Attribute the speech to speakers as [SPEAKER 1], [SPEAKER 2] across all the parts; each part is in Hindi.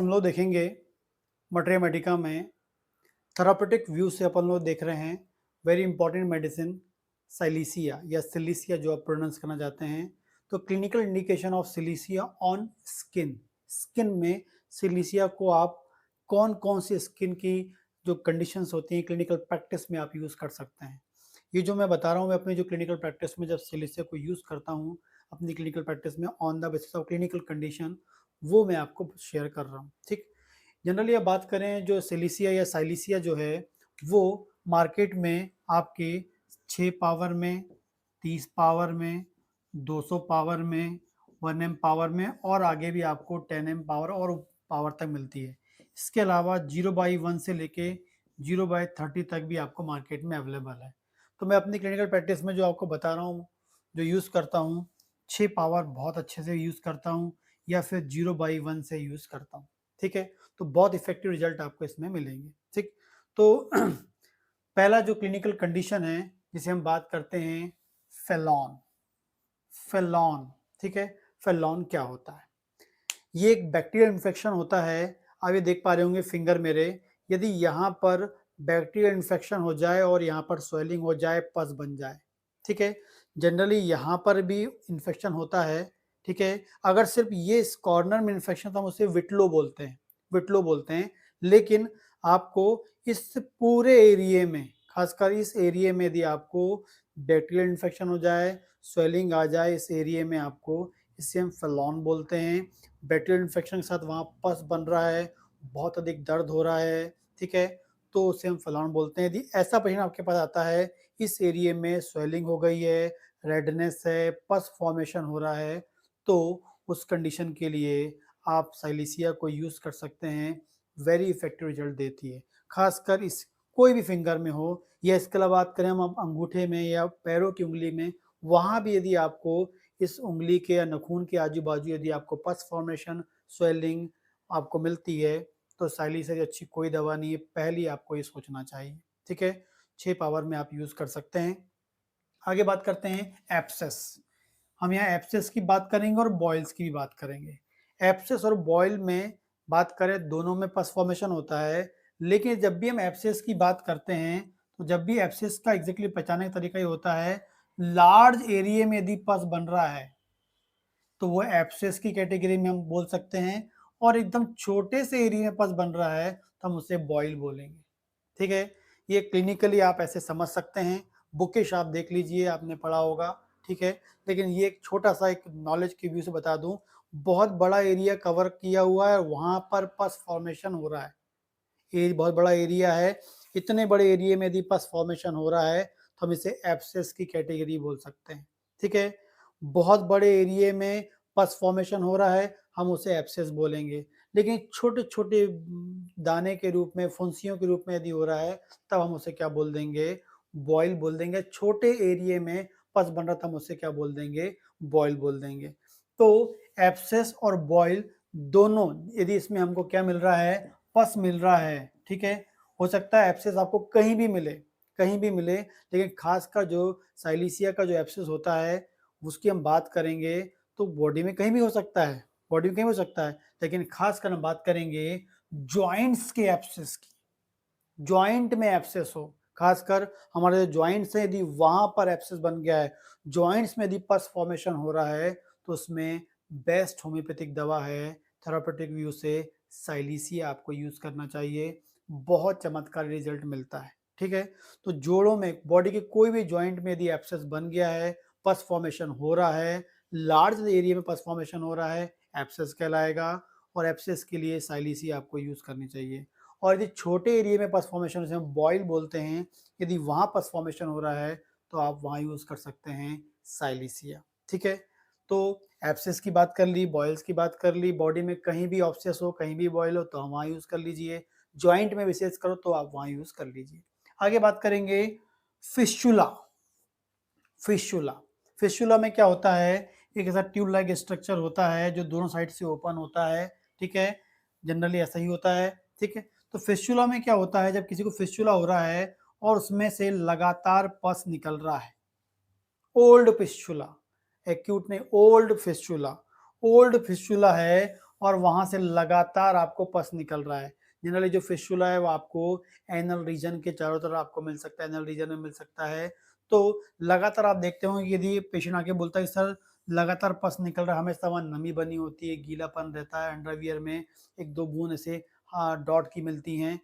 [SPEAKER 1] हम लोग देखेंगे मटेरिया मेडिका में थेरापेटिक व्यू से अपन लोग देख रहे हैं वेरी इंपॉर्टेंट मेडिसिन साइलिसिया या सिलिसिया जो आप प्रोनाउंस करना चाहते हैं। तो clinical indication of silicea on skin, skin में सिलिसिया को आप कौन कौन सी स्किन की जो कंडीशंस होती हैं क्लिनिकल प्रैक्टिस में आप यूज़ कर सकते हैं। ये जो मैं बता रहा हूँ मैं अपनी जो क्लिनिकल प्रैक्टिस में जब सिलिसिया को यूज़ करता हूँ अपनी क्लिनिकल प्रैक्टिस में on the basis of clinical condition, वो मैं आपको शेयर कर रहा हूँ। ठीक, जनरली अब बात करें जो सिलिसिया या साइलिसिया जो है वो मार्केट में आपके 6 पावर में, 30 पावर में, 200 पावर में, 1 एम पावर में और आगे भी आपको 10 एम पावर और पावर तक मिलती है। इसके अलावा 0/1 से लेके 0/30 तक भी आपको मार्केट में अवेलेबल है। तो मैं अपनी क्लिनिकल प्रैक्टिस में जो आपको बता रहा हूँ, जो यूज़ करता हूँ, 6 पावर बहुत अच्छे से यूज़ करता हूँ या फिर 0/1 से यूज़ करता हूँ। ठीक है, तो बहुत इफेक्टिव रिजल्ट आपको इसमें मिलेंगे। ठीक, तो पहला जो क्लिनिकल कंडीशन है जिसे हम बात करते हैं फेलॉन, फेलॉन। ठीक है, फेलॉन क्या होता है? ये एक बैक्टीरियल इन्फेक्शन होता है। आप ये देख पा रहे होंगे फिंगर मेरे, यदि यहाँ पर बैक्टीरियल इन्फेक्शन हो जाए और यहाँ पर स्वेलिंग हो जाए, पस बन जाए, ठीक है, जनरली यहाँ पर भी इन्फेक्शन होता है। ठीक है, अगर सिर्फ ये इस कॉर्नर में इन्फेक्शन तो हम उसे विटलो बोलते हैं, विटलो बोलते हैं। लेकिन आपको इस पूरे एरिया में, खासकर इस एरिया में यदि आपको बैक्टीरियल इन्फेक्शन हो जाए, स्वेलिंग आ जाए इस एरिया में, आपको इसे हम फेलॉन बोलते हैं। बैक्टीरियल इन्फेक्शन के साथ वहाँ पस बन रहा है, बहुत अधिक दर्द हो रहा है, ठीक है, तो उसे हम फेलॉन बोलते हैं। यदि ऐसा पेशेंट आपके पास आता है, इस एरिया में स्वेलिंग हो गई है, रेडनेस है, पस फॉर्मेशन हो रहा है, तो उस कंडीशन के लिए आप साइलिसिया को यूज़ कर सकते हैं। वेरी इफेक्टिव रिजल्ट देती है, खासकर इस कोई भी फिंगर में हो, या इसके अलावा बात करें हम अंगूठे में या पैरों की उंगली में, वहाँ भी यदि आपको इस उंगली के या नाखून के आजू बाजू यदि आपको पस फॉर्मेशन, स्वेलिंग आपको मिलती है, तो साइलिसिया से अच्छी कोई दवा नहीं है, पहले आपको ये सोचना चाहिए। ठीक है, 6 पावर में आप यूज़ कर सकते हैं। आगे बात करते हैं एब्सेस। हम यहाँ एब्सेस की बात करेंगे और बॉयल्स की भी बात करेंगे। एब्सेस और बॉयल में बात करें, दोनों में पस फॉर्मेशन होता है, लेकिन जब भी हम एब्सेस की बात करते हैं तो जब भी एब्सेस का एग्जैक्टली पहचानने का तरीका ये होता है, लार्ज एरिया में यदि पस बन रहा है तो वो एब्सेस की कैटेगरी में हम बोल सकते हैं, और एकदम छोटे से एरिया में पस बन रहा है तो हम उसे बॉयल बोलेंगे। ठीक है, ये क्लिनिकली आप ऐसे समझ सकते हैं, बुकिश आप देख लीजिए, आपने पढ़ा होगा। ठीक है, लेकिन ये एक छोटा सा एक नॉलेज के व्यू से बता दूं, बहुत बड़ा एरिया कवर किया हुआ है, वहां पर पस फॉर्मेशन हो रहा है, ये बहुत बड़ा एरिया है, इतने बड़े एरिया में यदि पस फॉर्मेशन हो रहा है तो हम इसे एब्सेस की कैटेगरी बोल सकते हैं। ठीक है, बहुत बड़े एरिया में पस फॉर्मेशन हो रहा है, हम उसे एब्सेस बोलेंगे। लेकिन छोटे छोटे दाने के रूप में, फुंसियों के रूप में यदि हो रहा है, तब हम उसे क्या बोल देंगे? बॉयल बोल देंगे। छोटे एरिया में पस बन रहा था, हम उसे क्या बोल देंगे? बॉयल बोल देंगे। तो एब्सेस और बॉयल दोनों, यदि इसमें हमको क्या मिल रहा है? पस मिल रहा है। ठीक है, हो सकता है एब्सेस आपको कहीं भी मिले, कहीं भी मिले, लेकिन खासकर जो साइलिसिया का जो एब्सेस होता है उसकी हम बात करेंगे तो बॉडी में कहीं भी हो सकता है, बॉडी में कहीं हो सकता है, लेकिन खासकर हम बात करेंगे जॉइंट्स के एब्सेस की। जॉइंट में एब्सेस हो, खासकर हमारे जो जॉइंट्स हैं, यदि वहां पर एब्सेस बन गया है, जॉइंट्स में यदि पस फॉर्मेशन हो रहा है, तो उसमें बेस्ट होम्योपैथिक दवा है थेरापेटिक व्यू से साइलिसिया आपको यूज करना चाहिए, बहुत चमत्कारी रिजल्ट मिलता है। ठीक है, तो जोड़ों में, बॉडी के कोई भी जॉइंट में यदि एब्सेस बन गया है, पस फॉर्मेशन हो रहा है, लार्ज एरिया में पस फॉर्मेशन हो रहा है, एब्सेस कहलाएगा, और एब्सेस के लिए साइलिसिया आपको यूज करनी चाहिए। और यदि छोटे एरिया में पस फॉर्मेशन, उसे हम बॉयल बोलते हैं, यदि वहां पस फॉर्मेशन हो रहा है तो आप वहां यूज कर सकते हैं साइलिसिया। ठीक है, तो एब्सेस की बात कर ली, बॉयल्स की बात कर ली, बॉडी में कहीं भी ऑब्सेस हो, कहीं भी बॉयल हो तो हम वहां यूज कर लीजिए, ज्वाइंट में विशेष करो तो आप वहां यूज कर लीजिए। आगे बात करेंगे फिस्चुला। फिस्चुला, फिस्चुला में क्या होता है? एक ऐसा ट्यूब लाइक स्ट्रक्चर होता है जो दोनों साइड से ओपन होता है। ठीक है, जनरली ऐसा ही होता है। ठीक है, तो फिस्चुला में क्या होता है? जब किसी को फिस्चुला हो रहा है और उसमें से लगातार पस निकल रहा है, ओल्ड फिस्चुला, एक्यूट नहीं, ओल्ड फिस्चुला, ओल्ड फिस्चुला है और वहाँ से लगातार आपको पस निकल रहा है। जनरली जो फिस्टुला है वो आपको एनल रीजन के चारों तरफ आपको मिल सकता है, एनल रीजन में मिल सकता है। तो लगातार आप देखते होंगे कि यदि पेशेंट आके बोलता है कि सर लगातार पस निकल रहा है, हमेशा वहाँ नमी बनी होती है, गीलापन रहता है, अंडरवियर में 1-2 बूंद ऐसे डॉट की मिलती हैं,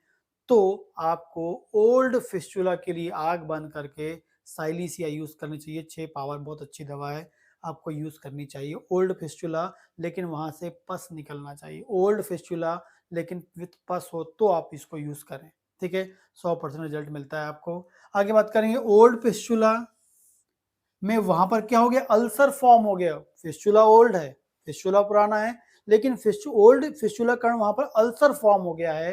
[SPEAKER 1] तो आपको ओल्ड फिस्टुला के लिए आँख बंद करके साइलिसिया यूज़ करनी चाहिए। 6 पावर बहुत अच्छी दवा है, आपको यूज़ करनी चाहिए। ओल्ड फिस्टुला लेकिन वहाँ से पस निकलना चाहिए। ओल्ड फिस्टुला लेकिन विथ पस हो तो आप इसको यूज़ करें, ठीक है? 100% रिजल्ट मिलता है आपको। आगे बात करेंगे ओल्ड फिस्टुला में वहाँ पर क्या हो गया, अल्सर फॉर्म हो गया। फिस्टुला ओल्ड है, फिस्टुला पुराना है, लेकिन ओल्ड फिस्टुला कारण वहाँ पर अल्सर फॉर्म हो गया है,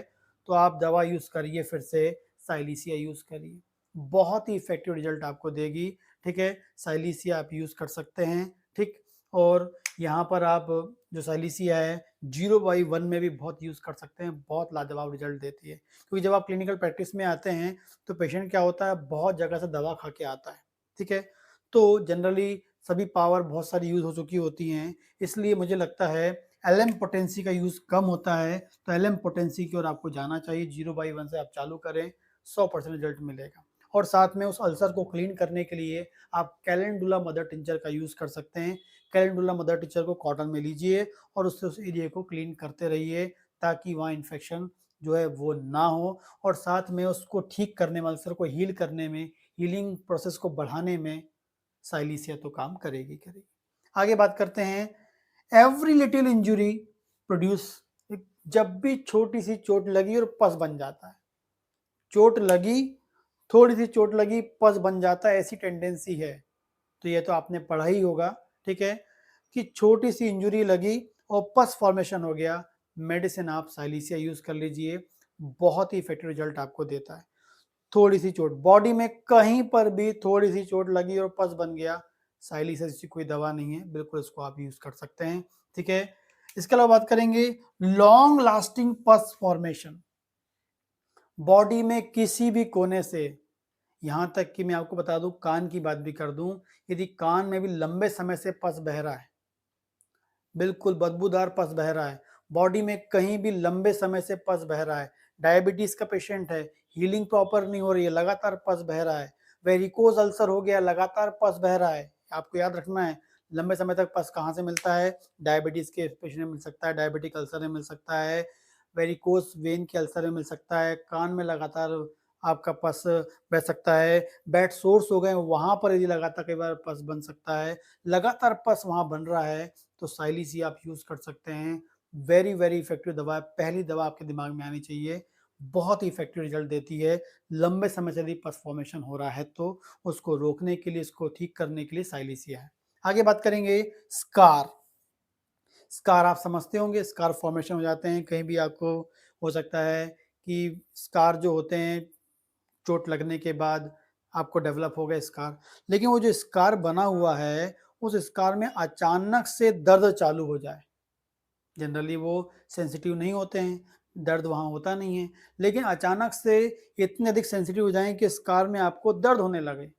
[SPEAKER 1] तो आप दवा यूज़ करिए, फिर से साइलिसिया यूज़ करिए। बहुत ही इफेक्टिव रिजल्ट आपको देगी, ठीक है? साइलिसिया आप यूज़ कर सकते हैं, ठीक? और यहाँ पर आप जो साइलिसिया है 0/1 में भी बहुत यूज़ कर सकते हैं, बहुत लाजवाब रिजल्ट देती है। क्योंकि जब आप क्लिनिकल प्रैक्टिस में आते हैं, तो पेशेंट क्या होता है, बहुत जगह से दवा खा के आता है, ठीक है? तो जनरली सभी पावर बहुत सारी यूज़ हो चुकी होती हैं, इसलिए मुझे लगता है एलएम पोटेंसी का यूज़ कम होता है, तो एलएम पोटेंसी की ओर आपको जाना चाहिए। 0/1 से आप चालू करें, 100% रिजल्ट मिलेगा। और साथ में उस अल्सर को क्लीन करने के लिए आप कैलेंडुला मदर टिंचर का यूज़ कर सकते हैं। कैलेंडुला मदर टिंचर को कॉटन में लीजिए और उससे उस एरिया को क्लीन करते रहिए, ताकि वहाँ इन्फेक्शन जो है वो ना हो, और साथ में उसको ठीक करने में, अल्सर को हील करने में, हीलिंग प्रोसेस को बढ़ाने में साइलिसिया तो काम करेगी करेगी। आगे बात करते हैं, एवरी लिटिल इंजुरी प्रोड्यूस, जब भी छोटी सी चोट लगी और पस बन जाता है, चोट लगी, थोड़ी सी चोट लगी, पस बन जाता है, ऐसी टेंडेंसी है। तो ये तो आपने पढ़ा ही होगा, ठीक है, कि छोटी सी इंजुरी लगी और पस फॉर्मेशन हो गया, मेडिसिन आप साइलिसिया यूज कर लीजिए, बहुत ही इफेक्टिव रिजल्ट आपको देता है। थोड़ी सी चोट, बॉडी में कहीं पर भी थोड़ी सी चोट लगी और पस बन गया, साइलिसिया जैसी कोई दवा नहीं है, बिल्कुल इसको आप यूज कर सकते हैं, ठीक है। इसके अलावा बात करेंगे long lasting pus formation, body में किसी भी कोने से, यहाँ तक कि मैं आपको बता दूं, कान की बात भी कर दूं, यदि कान में भी लंबे समय से पस बह रहा है, बिल्कुल बदबूदार पस बह रहा है, बॉडी में कहीं भी लंबे समय से पस बह रहा है, डायबिटीज का पेशेंट है, हीलिंग प्रॉपर नहीं हो रही है, लगातार पस बह रहा है, वेरिकोज अल्सर हो गया, लगातार पस बह रहा है, आपको याद रखना है लंबे समय तक पस कहाँ से मिलता है, डायबिटीज के पेशेंट में मिल सकता है, डायबिटिक अल्सर में मिल सकता है, वेरिकोज वेन के अल्सर में मिल सकता है, कान में लगातार आपका पस बह सकता है, बैड सोर्स हो गए वहां पर यदि लगातार कई बार पस बन सकता है, लगातार पस वहां बन रहा है, तो साइलिसिया आप यूज कर सकते हैं। वेरी वेरी इफेक्टिव दवा है, पहली दवा आपके दिमाग में आनी चाहिए, बहुत ही इफेक्टिव रिजल्ट देती है। लंबे समय से यदि पस फॉर्मेशन हो रहा है तो उसको रोकने के लिए, इसको ठीक करने के लिए साइलिसिया है। आगे बात करेंगे स्कार। स्कार आप समझते होंगे, स्कार फॉर्मेशन हो जाते हैं कहीं भी, आपको हो सकता है कि स्कार जो होते हैं चोट लगने के बाद आपको डेवलप हो गया स्कार, लेकिन वो जो स्कार बना हुआ है, उस स्कार में अचानक से दर्द चालू हो जाए, जनरली वो सेंसिटिव नहीं होते हैं, दर्द वहाँ होता नहीं है, लेकिन अचानक से इतने अधिक सेंसिटिव हो जाएं कि स्कार में आपको दर्द होने लगे,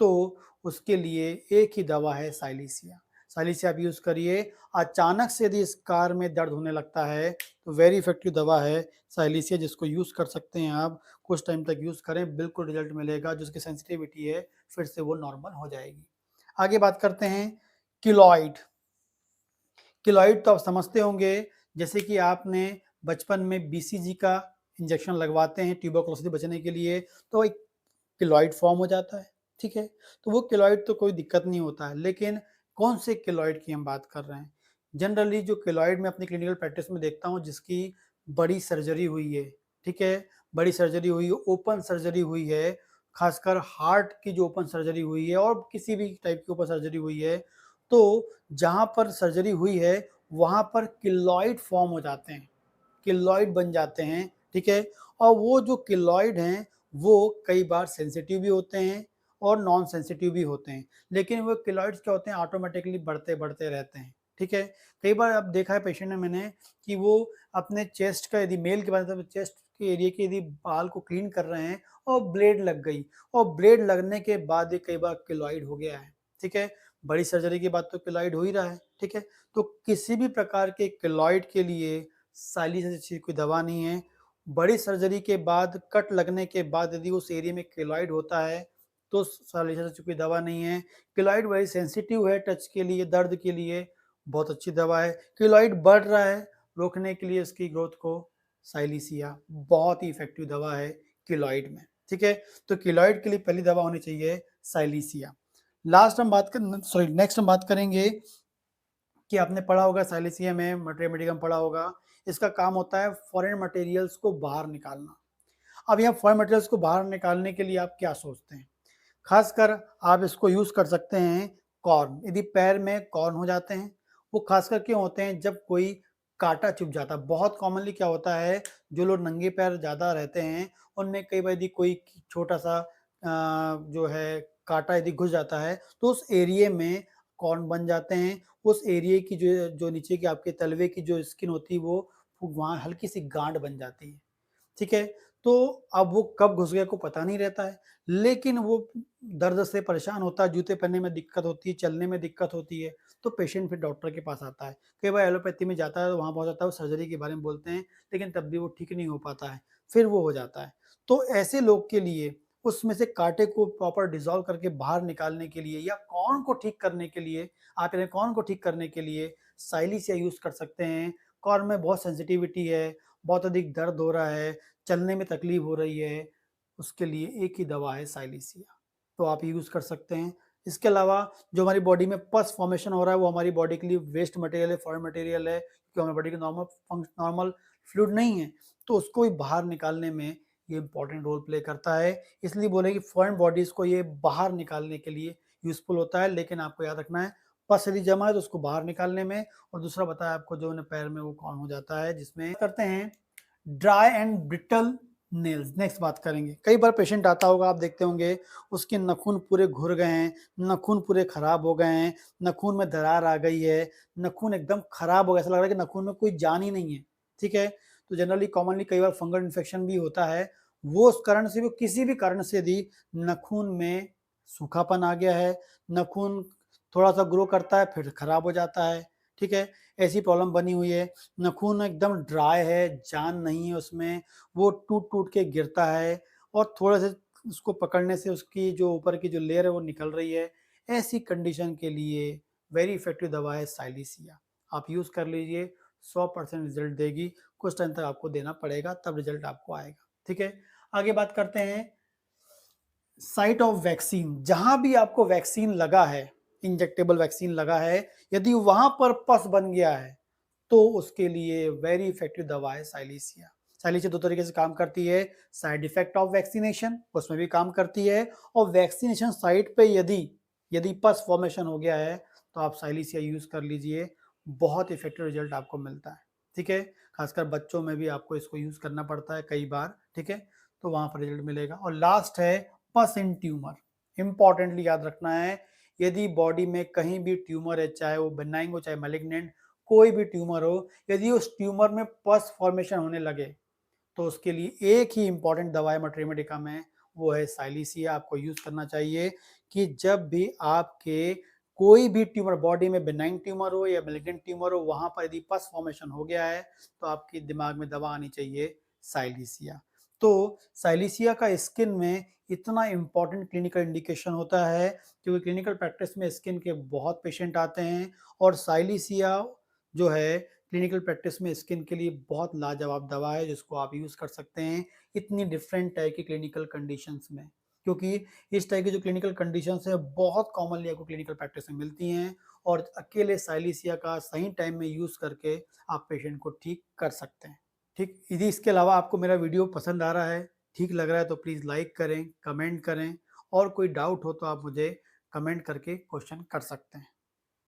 [SPEAKER 1] तो उसके लिए एक ही दवा है साइलिसिया। साइलिसिया आप यूज़ करिए, अचानक से यदि स्कार में दर्द होने लगता है तो वेरी इफेक्टिव दवा है साइलिसिया, जिसको यूज़ कर सकते हैं आप, कुछ टाइम तक यूज़ करें, बिल्कुल रिजल्ट मिलेगा, जिसकी सेंसिटिविटी है फिर से वो नॉर्मल हो जाएगी। आगे बात करते हैं किलॉइड। किलॉइड तो आप समझते होंगे, जैसे कि आपने बचपन में बीसीजी का इंजेक्शन लगवाते हैं ट्यूबरकुलोसिस से बचने के लिए, तो एक किलॉइड फॉर्म हो जाता है, ठीक है। तो वो किलॉइड तो कोई दिक्कत नहीं होता है, लेकिन कौन से किलॉइड की हम बात कर रहे हैं, जनरली जो किलॉइड में अपनी क्लिनिकल प्रैक्टिस में देखता हूँ जिसकी बड़ी सर्जरी हुई है, ठीक है, बड़ी सर्जरी हुई है, ओपन सर्जरी हुई है, खासकर हार्ट की जो ओपन सर्जरी हुई है और किसी भी टाइप की ओपन सर्जरी हुई है, तो जहाँ पर सर्जरी हुई है वहाँ पर किलॉइड फॉर्म हो जाते हैं, किलॉइड बन जाते हैं, ठीक है। और वो जो किलॉइड हैं वो कई बार सेंसिटिव भी होते हैं और नॉन सेंसिटिव भी होते हैं, लेकिन वो किलॉइड्स क्या होते हैं, ऑटोमेटिकली बढ़ते बढ़ते रहते हैं, ठीक है। कई बार अब देखा है पेशेंट में मैंने कि वो अपने चेस्ट का, यदि मेल की बात है तो चेस्ट के एरिया के यदि बाल को क्लीन कर रहे हैं और ब्लेड लग गई, और ब्लेड लगने के बाद ये कई बार किलॉइड हो गया है, ठीक है। बड़ी सर्जरी के बाद तो किलॉइड हो ही रहा है, ठीक है। तो किसी भी प्रकार के केलॉइड के लिए साइलिसिया जैसी कोई दवा नहीं है। बड़ी सर्जरी के बाद, कट लगने के बाद यदि उस एरिया में केलॉइड होता है तो साइलिसिया जैसी कोई दवा नहीं है। केलॉइड वेरी सेंसिटिव है टच के लिए, दर्द के लिए बहुत अच्छी दवा है। केलॉइड बढ़ रहा है, रोकने के लिए इसकी ग्रोथ को साइलिसिया बहुत ही इफेक्टिव दवा है केलॉइड में, ठीक है। तो केलॉइड के लिए पहली दवा होनी चाहिए साइलिसिया। नेक्स्ट हम बात करेंगे कि आपने पढ़ा होगा साइलिसिया में, मटेरियल पढ़ा होगा, इसका काम होता है फॉरेन मटेरियल्स को बाहर निकालना। अब यहाँ फॉरेन मटेरियल्स को बाहर निकालने के लिए आप क्या सोचते हैं? खासकर आप इसको यूज कर सकते हैं कॉर्न, यदि पैर में कॉर्न हो जाते हैं। वो खासकर क्यों होते हैं? जब कोई कांटा चुभ जाता है। बहुत कॉमनली क्या होता है, जो लोग नंगे पैर ज़्यादा रहते हैं उनमें कई बार यदि कोई छोटा सा जो है कांटा यदि घुस जाता है तो उस एरिए में कॉर्न बन जाते हैं। उस एरिए की जो जो नीचे की आपके तलवे की जो स्किन होती है वो वहाँ हल्की सी गांठ बन जाती है, ठीक है। तो अब वो कब घुस गया को पता नहीं रहता है, लेकिन वो दर्द से परेशान होता है, जूते पहनने में दिक्कत होती है, चलने में दिक्कत होती है, तो पेशेंट फिर डॉक्टर के पास आता है। कई बार एलोपैथी में जाता है तो वहाँ पहुँच जाता है, वो सर्जरी के बारे में बोलते हैं, लेकिन तब भी वो ठीक नहीं हो पाता है, फिर वो हो जाता है। तो ऐसे लोग के लिए उसमें से कांटे को प्रॉपर डिसॉल्व करके बाहर निकालने के लिए या कॉर्न को ठीक करने के लिए, आप यानी कॉर्न को ठीक करने के लिए साइलिसिया यूज़ कर सकते हैं। कॉर्न में बहुत सेंसिटिविटी है, बहुत अधिक दर्द हो रहा है, चलने में तकलीफ हो रही है, उसके लिए एक ही दवा है साइलिसिया, तो आप यूज़ कर सकते हैं। इसके अलावा जो हमारी बॉडी में पस फॉर्मेशन हो रहा है वो हमारी बॉडी के लिए वेस्ट मटेरियल है, फॉरेन मटेरियल है, क्योंकि हमारी बॉडी के नॉर्मल फ्लूइड नहीं है, तो उसको भी बाहर निकालने में ये इंपॉर्टेंट रोल प्ले करता है। इसलिए बोले कि फॉरेन बॉडीज़ को ये बाहर निकालने के लिए यूज़फुल होता है, लेकिन आपको याद रखना है पस यदि जमा है तो उसको बाहर निकालने में, और दूसरा बताया आपको जो पैर में वो कौन हो जाता है, जिसमें करते हैं dry and brittle nails. Next बात करेंगे। कई बार पेशेंट आता होगा, आप देखते होंगे उसके नाखून पूरे घुर गए हैं, नाखून पूरे खराब हो गए हैं, नाखून में दरार आ गई है, नाखून एकदम खराब हो गया, ऐसा लग रहा है कि नाखून में कोई जान ही नहीं है, ठीक है। तो जनरली कॉमनली कई बार फंगल इन्फेक्शन भी होता है, वो उस कारण से, वो किसी भी कारण से यदि नाखून में सूखापन आ गया है, नाखून थोड़ा सा ग्रो करता है फिर खराब हो जाता है, ठीक है। ऐसी प्रॉब्लम बनी हुई है, नाखून एकदम ड्राई है, जान नहीं है उसमें, वो टूट-टूट के गिरता है और थोड़े से उसको पकड़ने से उसकी जो ऊपर की जो लेयर है वो निकल रही है। ऐसी कंडीशन के लिए वेरी इफेक्टिव दवा है साइलिसिया। आप यूज़ कर लीजिए, 100% रिजल्ट देगी। कुछ टाइम तक आपको देना पड़ेगा, तब रिजल्ट आपको आएगा, ठीक है। आगे बात करते हैं साइट ऑफ वैक्सीन। जहां भी आपको वैक्सीन लगा है, इंजेक्टेबल वैक्सीन लगा है, यदि वहां पर पस बन गया है तो उसके लिए वेरी इफेक्टिव दवा है साइलिसिया। साइलिसिया दो तरीके से काम करती है, साइड इफेक्ट ऑफ वैक्सीनेशन उसमें भी काम करती है, और वैक्सीनेशन साइट पे यदि यदि पस फॉर्मेशन हो गया है तो आप साइलिसिया यूज कर लीजिए, बहुत इफेक्टिव रिजल्ट आपको मिलता है, ठीक है। खासकर बच्चों में भी आपको इसको यूज करना पड़ता है कई बार, ठीक है, तो वहां पर रिजल्ट मिलेगा। और लास्ट है पस इन ट्यूमर। इंपॉर्टेंटली याद रखना है, यदि बॉडी में कहीं भी ट्यूमर है, चाहे वो बेनाइन हो चाहे मैलिग्नेंट, कोई भी ट्यूमर हो, यदि उस ट्यूमर में पस फॉर्मेशन होने लगे तो उसके लिए एक ही इंपॉर्टेंट दवा है मटेरियल में, वो है साइलिसिया। आपको यूज करना चाहिए कि जब भी आपके कोई भी ट्यूमर बॉडी में, बेनाइन ट्यूमर हो या मैलिग्नेंट ट्यूमर हो, वहां पर यदि पस फॉर्मेशन हो गया है तो आपके दिमाग में दवा आनी चाहिए साइलिसिया। तो साइलिसिया का स्किन में इतना इंपॉर्टेंट क्लिनिकल इंडिकेशन होता है क्योंकि क्लिनिकल प्रैक्टिस में स्किन के बहुत पेशेंट आते हैं, और साइलिसिया जो है क्लिनिकल प्रैक्टिस में स्किन के लिए बहुत लाजवाब दवा है जिसको आप यूज़ कर सकते हैं इतनी डिफरेंट टाइप की क्लिनिकल कंडीशंस में, क्योंकि इस टाइप की जो क्लिनिकल कंडीशंस है बहुत कॉमनली आपको क्लिनिकल प्रैक्टिस में मिलती हैं, और अकेले साइलिसिया का सही टाइम में यूज़ करके आप पेशेंट को ठीक कर सकते हैं, ठीक। यदि इसके अलावा आपको मेरा वीडियो पसंद आ रहा है, ठीक लग रहा है, तो प्लीज़ लाइक करें, कमेंट करें, और कोई डाउट हो तो आप मुझे कमेंट करके क्वेश्चन कर सकते हैं।